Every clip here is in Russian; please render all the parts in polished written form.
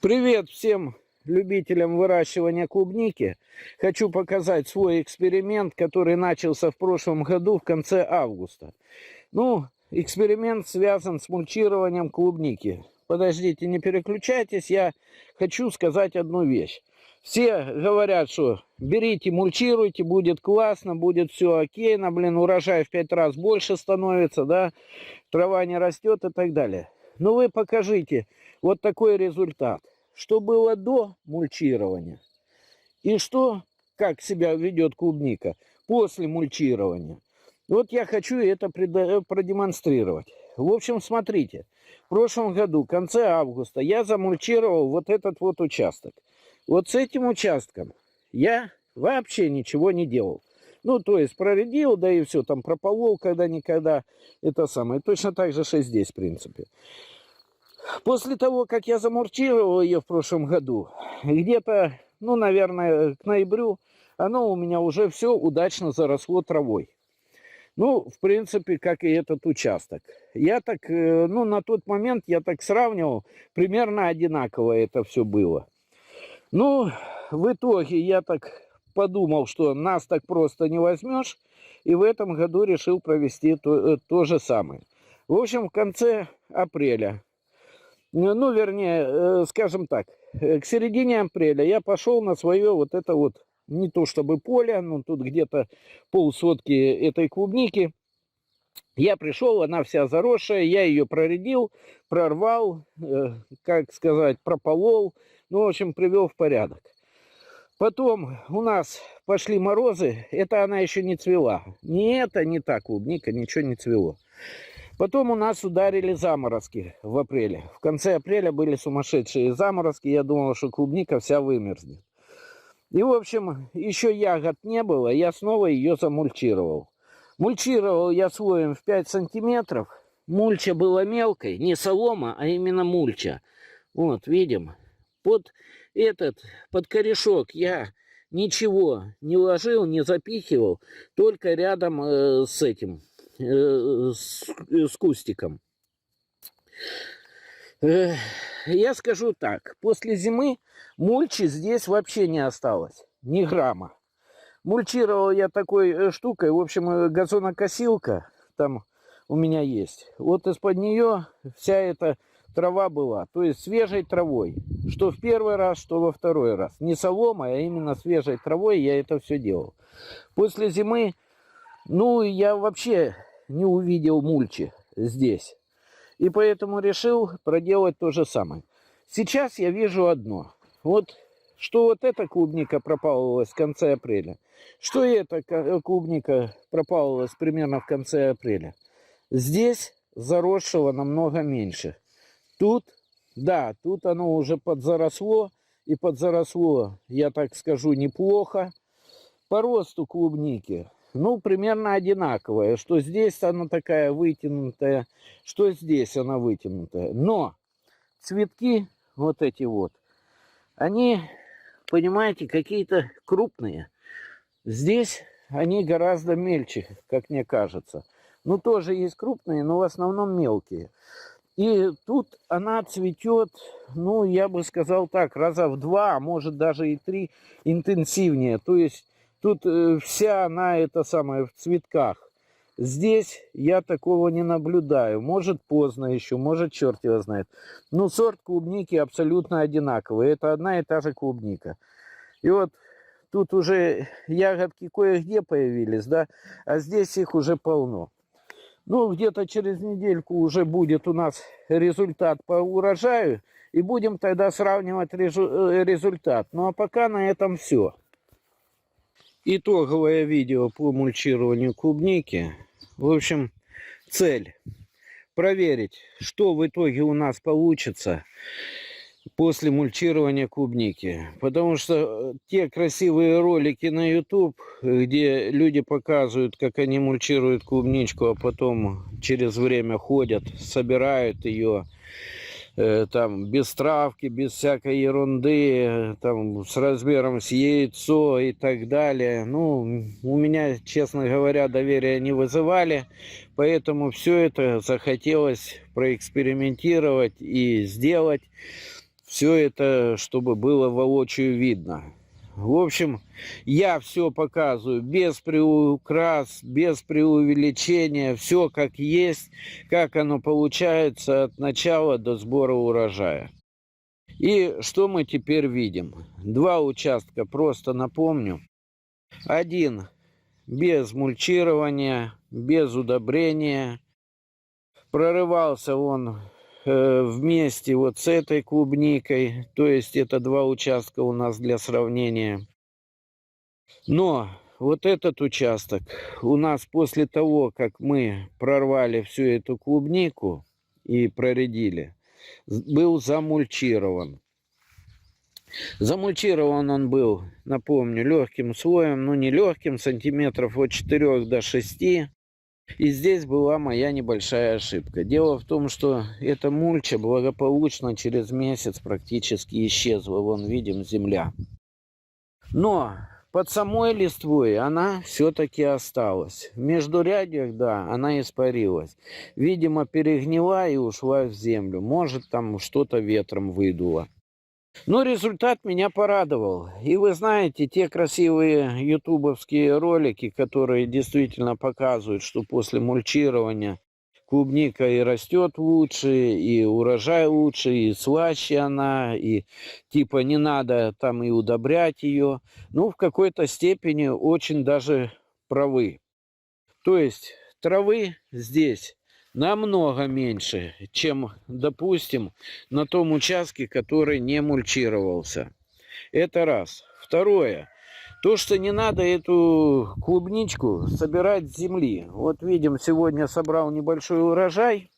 Привет всем любителям выращивания клубники. Хочу показать свой эксперимент, который начался в прошлом году в конце августа. Эксперимент связан с мульчированием клубники. Подождите, не переключайтесь, я хочу сказать одну вещь. Все говорят, что берите, мульчируйте, будет классно, будет все окейно, урожай в 5 раз больше становится, да, трава не растет и так далее. Но вы покажите вот такой результат. Что было до мульчирования и как себя ведет клубника после мульчирования. Вот я хочу это продемонстрировать. В общем, смотрите. В прошлом году, в конце августа, я замульчировал вот этот вот участок. Вот с этим участком я вообще ничего не делал. То есть проредил, да и все, там прополол когда-никогда. Это самое. Точно так же, что и здесь, в принципе. После того, как я замульчировал ее в прошлом году, где-то, наверное, к ноябрю, оно у меня уже все удачно заросло травой. В принципе, как и этот участок. Я так, на тот момент я так сравнивал, примерно одинаково это все было. В итоге я так подумал, что нас так просто не возьмешь, и в этом году решил провести то же самое. В общем, в конце апреля, скажем так, к середине апреля я пошел на свое вот это вот, не то чтобы поле, тут где-то полсотки этой клубники. Я пришел, она вся заросшая, я ее проредил, прорвал, прополол, в общем, привел в порядок. Потом у нас пошли морозы, это она еще не цвела. Не та клубника, ничего не цвело. Потом у нас ударили заморозки в апреле. В конце апреля были сумасшедшие заморозки. Я думал, что клубника вся вымерзнет. И, в общем, еще ягод не было. Я снова ее замульчировал. Мульчировал я слоем в 5 сантиметров. Мульча была мелкой. Не солома, а именно мульча. Вот, видим. Под корешок я ничего не ложил, не запихивал. Только рядом с кустиком. Я скажу так, после зимы мульчи здесь вообще не осталось, ни грамма. Мульчировал я такой штукой, в общем, газонокосилка там у меня есть. Вот из-под нее вся эта трава была, то есть свежей травой. Что в первый раз, что во второй раз. Не соломой, а именно свежей травой я это все делал. После зимы я вообще не увидел мульчи здесь. И поэтому решил проделать то же самое. Сейчас я вижу одно. Что вот эта клубника пропалывалась в конце апреля. Что эта клубника пропалывалась примерно в конце апреля. Здесь заросшего намного меньше. Тут оно уже подзаросло. И подзаросло, я так скажу, неплохо. По росту клубники примерно одинаковая, что здесь она такая вытянутая, что здесь она вытянутая. Но цветки вот эти вот, они, понимаете, какие-то крупные. Здесь они гораздо мельче, как мне кажется. Тоже есть крупные, но в основном мелкие. И тут она цветет, я бы сказал так, раза в 2, а может даже и 3 интенсивнее. То есть тут вся она в цветках. Здесь я такого не наблюдаю. Может поздно еще, может черт его знает. Сорт клубники абсолютно одинаковый. Это одна и та же клубника. И вот тут уже ягодки кое-где появились, да, а здесь их уже полно. Где-то через недельку уже будет у нас результат по урожаю. И будем тогда сравнивать результат. А пока на этом все. Итоговое видео по мульчированию клубники. В общем, цель проверить, что в итоге у нас получится после мульчирования клубники. Потому что те красивые ролики на YouTube, где люди показывают, как они мульчируют клубничку, а потом через время ходят, собирают ее, там без травки, без всякой ерунды, там с размером с яйцо и так далее. У меня, честно говоря, доверия не вызывали, поэтому все это захотелось проэкспериментировать и сделать. все это, чтобы было воочию видно. В общем, я все показываю без приукрас, без преувеличения, все как есть, как оно получается от начала до сбора урожая. И что мы теперь видим? Два участка, просто напомню. Один без мульчирования, без удобрения. Прорывался он вместе вот с этой клубникой. То есть это два участка у нас для сравнения. Но вот этот участок у нас после того, как мы прорвали всю эту клубнику и проредили, был замульчирован. Замульчирован он был, напомню, легким слоем, ну не легким, сантиметров от 4 до 6. И здесь была моя небольшая ошибка. Дело в том, что эта мульча благополучно через месяц практически исчезла. Вон видим, земля. Но под самой листвой она все-таки осталась. В междурядьях, да, она испарилась. Видимо, перегнила и ушла в землю. Может, там что-то ветром выдуло. Но результат меня порадовал. И вы знаете, те красивые ютубовские ролики, которые действительно показывают, что после мульчирования клубника и растет лучше, и урожай лучше, и слаще она, и типа не надо там и удобрять ее. Ну, в какой-то степени очень даже правы. То есть травы здесь намного меньше, чем, допустим, на том участке, который не мульчировался. Это раз. Второе. То, что не надо эту клубничку собирать с земли. Вот видим, сегодня собрал небольшой урожай.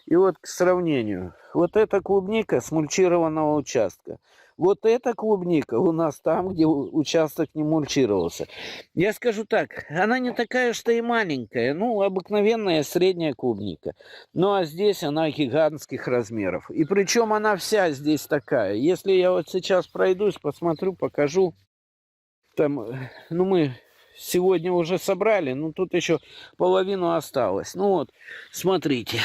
И вот к сравнению. Вот эта клубника с мульчированного участка. Вот эта клубника у нас там, где участок не мульчировался. Я скажу так, она не такая что и маленькая. Ну, обыкновенная средняя клубника. Ну, а здесь она гигантских размеров. И причем она вся здесь такая. Если я вот сейчас пройдусь, посмотрю, покажу. Там, ну, мы сегодня уже собрали, но тут еще половину осталось. Ну вот, смотрите.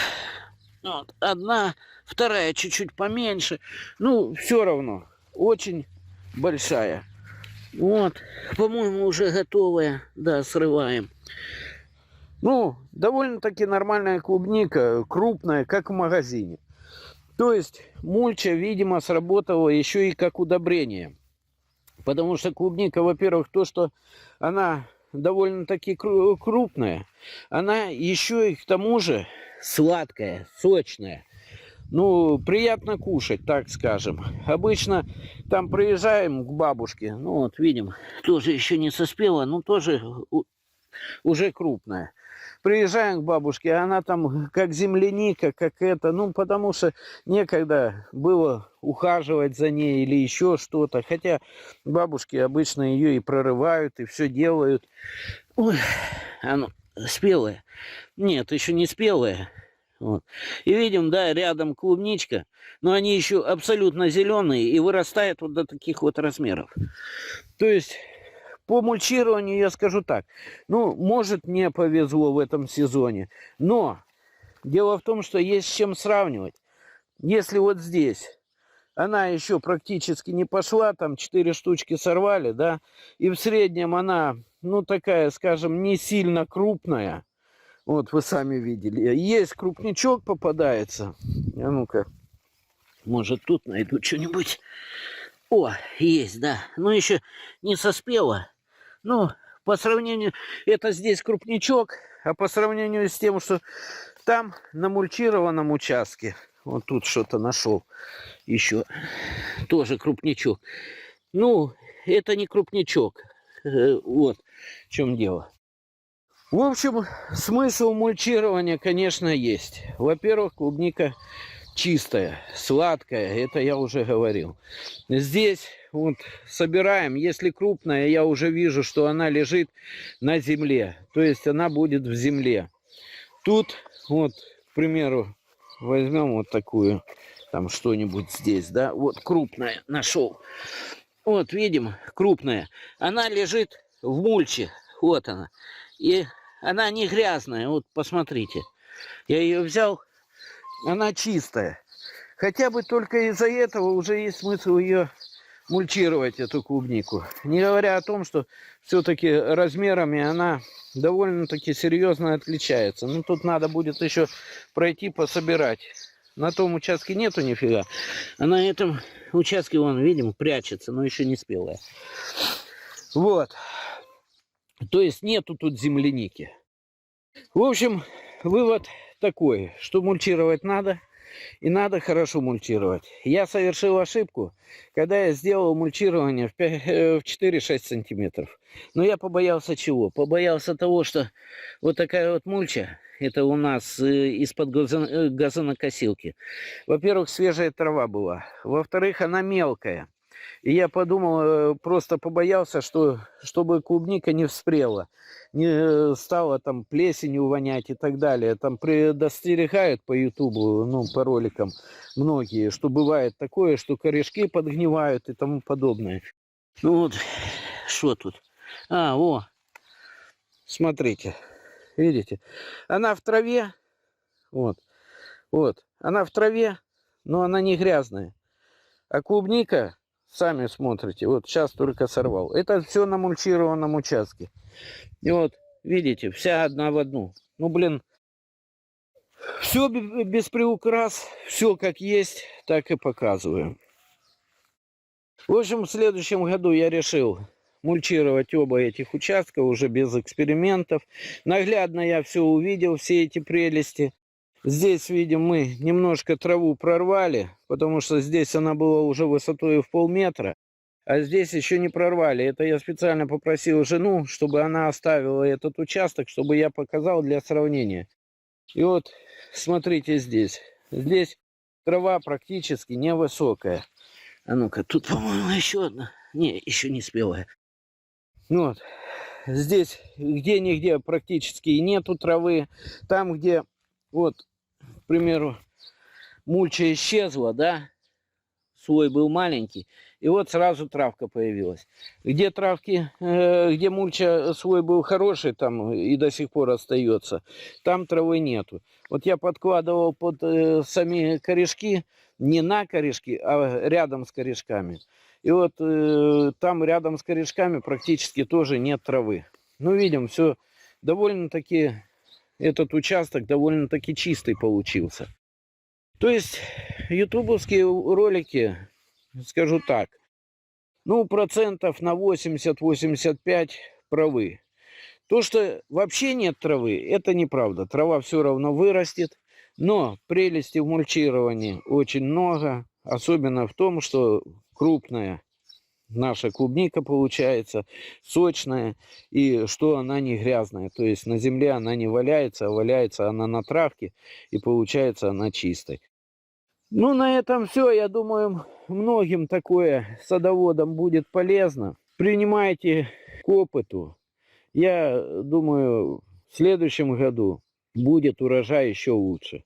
Вот, одна, вторая чуть-чуть поменьше. Ну, все равно, очень большая. Вот, по-моему, уже готовая. Да, срываем. Ну, довольно-таки нормальная клубника, крупная, как в магазине. То есть мульча, видимо, сработала еще и как удобрение. Потому что клубника, во-первых, то, что она довольно-таки крупная, она еще и к тому же сладкая, сочная. Ну, приятно кушать, так скажем. Обычно там приезжаем к бабушке, ну вот видим, тоже еще не соспела, но тоже уже крупная. Приезжаем к бабушке, она там как земляника, как это, ну, потому что некогда было ухаживать за ней или еще что-то. Хотя бабушки обычно ее и прорывают, и все делают. Ой, оно спелое. Нет, еще не спелое. Вот. И видим, да, рядом клубничка, но они еще абсолютно зеленые и вырастают вот до таких вот размеров. То есть по мульчированию я скажу так. Ну, может, мне повезло в этом сезоне. Но дело в том, что есть с чем сравнивать. Если вот здесь она еще практически не пошла, там 4 штучки сорвали, да, и в среднем она, ну, такая, скажем, не сильно крупная. Вот вы сами видели. Есть крупничок попадается. А ну-ка, может, тут найду что-нибудь. О, есть, да. Но еще не соспела. Ну, по сравнению, это здесь крупничок, а по сравнению с тем, что там на мульчированном участке, вот тут что-то нашел еще, тоже крупничок. Ну, это не крупничок, вот в чем дело. В общем, смысл мульчирования, конечно, есть. Во-первых, клубника чистая, сладкая, это я уже говорил. Здесь вот собираем, если крупная, я уже вижу, что она лежит на земле, то есть она будет в земле. Тут вот, к примеру, возьмем вот такую, там что-нибудь здесь, да, вот крупная нашел. Вот видим, крупная, она лежит в мульче, вот она, и она не грязная, вот посмотрите, я ее взял, она чистая. Хотя бы только из-за этого уже есть смысл ее мульчировать, эту клубнику. Не говоря о том, что все-таки размерами она довольно-таки серьезно отличается. Ну, тут надо будет еще пройти, пособирать. На том участке нету нифига. А на этом участке, вон, видим, прячется, но еще не спелая. Вот. То есть нету тут земляники. В общем, вывод такой, что мульчировать надо. И надо хорошо мульчировать. Я совершил ошибку, когда я сделал мульчирование в 4-6 сантиметров. Но я побоялся чего? Побоялся того, что вот такая вот мульча, это у нас из-под газонокосилки. Во-первых, свежая трава была. Во-вторых, она мелкая. И я подумал, просто побоялся, что чтобы клубника не вспрела, не стала там плесенью вонять и так далее. Там предостерегают по ютубу, ну, по роликам многие, что бывает такое, что корешки подгнивают и тому подобное. Ну вот, что тут? О, смотрите, видите? Она в траве, вот, она в траве, но она не грязная. А клубника... Сами смотрите, вот сейчас только сорвал. Это все на мульчированном участке. И вот, видите, вся одна в одну. Ну, блин, все без приукрас, все как есть, так и показываю. В общем, в следующем году я решил мульчировать оба этих участка уже без экспериментов. Наглядно я все увидел, все эти прелести. Здесь, видим, мы немножко траву прорвали, потому что здесь она была уже высотой в полметра, а здесь еще не прорвали. Это я специально попросил жену, чтобы она оставила этот участок, чтобы я показал для сравнения. И вот, смотрите здесь. Здесь трава практически невысокая. А ну-ка, тут, по-моему, еще одна. Не, еще не спелая. Вот. Здесь где-нигде практически и нету травы. Там, где, вот, к примеру, мульча исчезла, да, слой был маленький, и вот сразу травка появилась. Где травки, где мульча слой был хороший, там и до сих пор остается, там травы нету. Вот я подкладывал под сами корешки, не на корешки, а рядом с корешками. И вот там рядом с корешками практически тоже нет травы. Ну, видим, все довольно-таки... Этот участок довольно-таки чистый получился. То есть, ютубовские ролики, скажу так, ну, процентов на 80-85 правы. То, что вообще нет травы, это неправда. Трава все равно вырастет. Но прелести в мульчировании очень много. Особенно в том, что крупная наша клубника получается сочная, и что она не грязная. То есть на земле она не валяется, а валяется она на травке, и получается она чистой. Ну, на этом все. Я думаю, многим такое садоводам будет полезно. Принимайте к опыту. Я думаю, в следующем году будет урожай еще лучше.